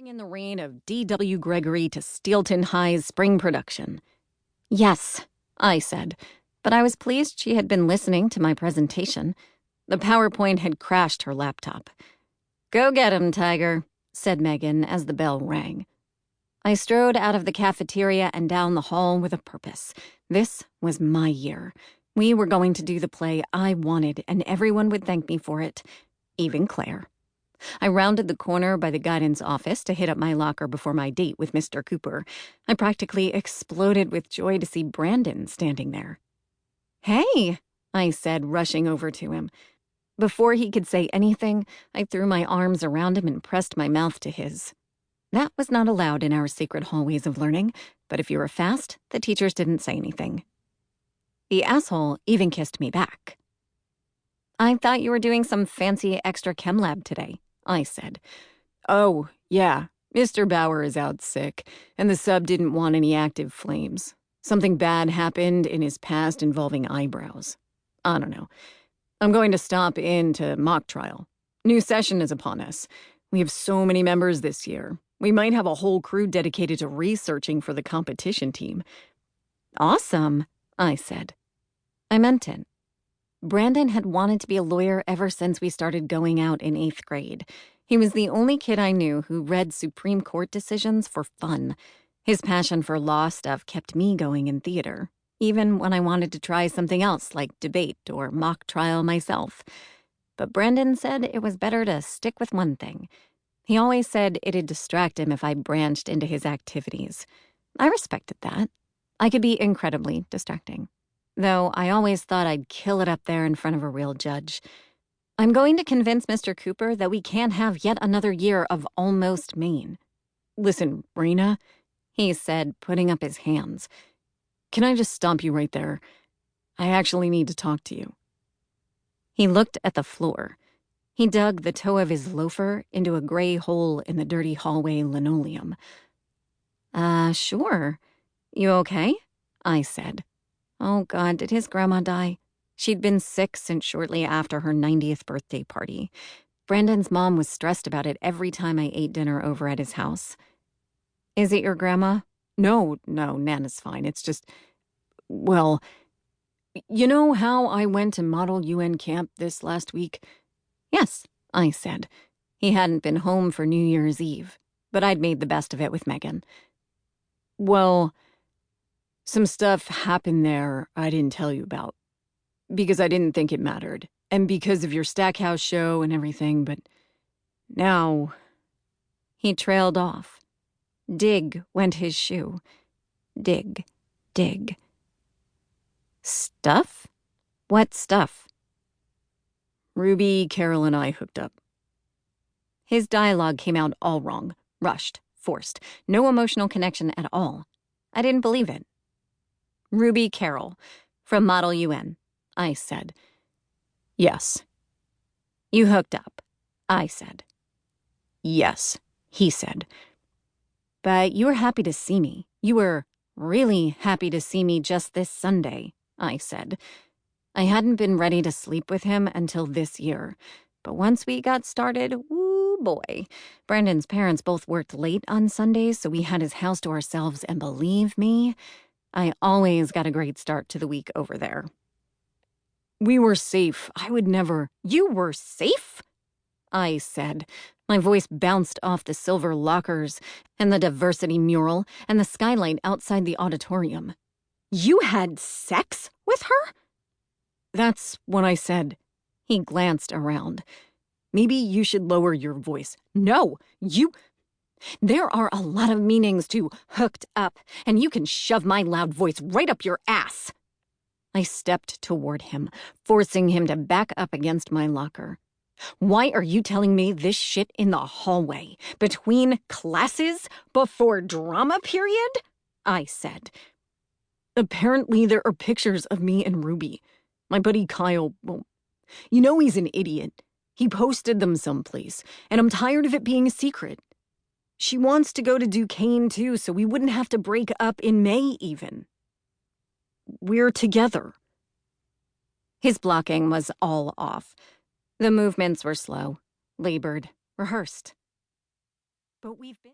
Living in the reign of D.W. Gregory to Steelton High's spring production. Yes, I said, but I was pleased she had been listening to my presentation. The PowerPoint had crashed her laptop. Go get him, Tiger, said Megan as the bell rang. I strode out of the cafeteria and down the hall with a purpose. This was my year. We were going to do the play I wanted, and everyone would thank me for it, even Claire. I rounded the corner by the guidance office to hit up my locker before my date with Mr. Cooper. I practically exploded with joy to see Brandon standing there. "Hey," I said, rushing over to him. Before he could say anything, I threw my arms around him and pressed my mouth to his. That was not allowed in our secret hallways of learning, but if you were fast, the teachers didn't say anything. The asshole even kissed me back. "I thought you were doing some fancy extra chem lab today," I said. "Oh, yeah, Mr. Bauer is out sick, and the sub didn't want any active flames. Something bad happened in his past involving eyebrows. I don't know. I'm going to stop in to mock trial. New session is upon us. We have so many members this year. We might have a whole crew dedicated to researching for the competition team." "Awesome," I said. I meant it. Brandon had wanted to be a lawyer ever since we started going out in 8th grade. He was the only kid I knew who read Supreme Court decisions for fun. His passion for law stuff kept me going in theater, even when I wanted to try something else like debate or mock trial myself. But Brandon said it was better to stick with one thing. He always said it'd distract him if I branched into his activities. I respected that. I could be incredibly distracting. Though I always thought I'd kill it up there in front of a real judge. I'm going to convince Mr. Cooper that we can't have yet another year of almost Maine. "Listen, Raina," he said, putting up his hands. "Can I just stop you right there? I actually need to talk to you." He looked at the floor. He dug the toe of his loafer into a gray hole in the dirty hallway linoleum. Sure. You okay?" I said. Oh, God, did his grandma die? She'd been sick since shortly after her 90th birthday party. Brandon's mom was stressed about it every time I ate dinner over at his house. "Is it your grandma?" No, Nana's fine. It's just, well, you know how I went to Model UN camp this last week?" "Yes," I said. He hadn't been home for New Year's Eve, but I'd made the best of it with Megan. "Well, some stuff happened there I didn't tell you about, because I didn't think it mattered, and because of your Stackhouse show and everything, but now—" He trailed off. Dig went his shoe. Dig, dig. "Stuff? What stuff?" "Ruby, Carol, and I hooked up." His dialogue came out all wrong, rushed, forced, no emotional connection at all. I didn't believe it. "Ruby Carroll, from Model UN," I said. "Yes." "You hooked up," I said. "Yes," he said. "But you were happy to see me. You were really happy to see me just this Sunday," I said. I hadn't been ready to sleep with him until this year. But once we got started, woo boy. Brandon's parents both worked late on Sundays, so we had his house to ourselves, and believe me, I always got a great start to the week over there. "We were safe. I would never—" "You were safe?" I said. My voice bounced off the silver lockers and the diversity mural and the skylight outside the auditorium. "You had sex with her?" "That's what I said." He glanced around. "Maybe you should lower your voice." "No, you— There are a lot of meanings to hooked up, and you can shove my loud voice right up your ass." I stepped toward him, forcing him to back up against my locker. "Why are you telling me this shit in the hallway? Between classes? Before drama period?" I said. "Apparently there are pictures of me and Ruby. My buddy Kyle, well, you know he's an idiot. He posted them someplace, and I'm tired of it being a secret. She wants to go to Duquesne, too, so we wouldn't have to break up in May, even. We're together." His blocking was all off. The movements were slow, labored, rehearsed. "But we've been..."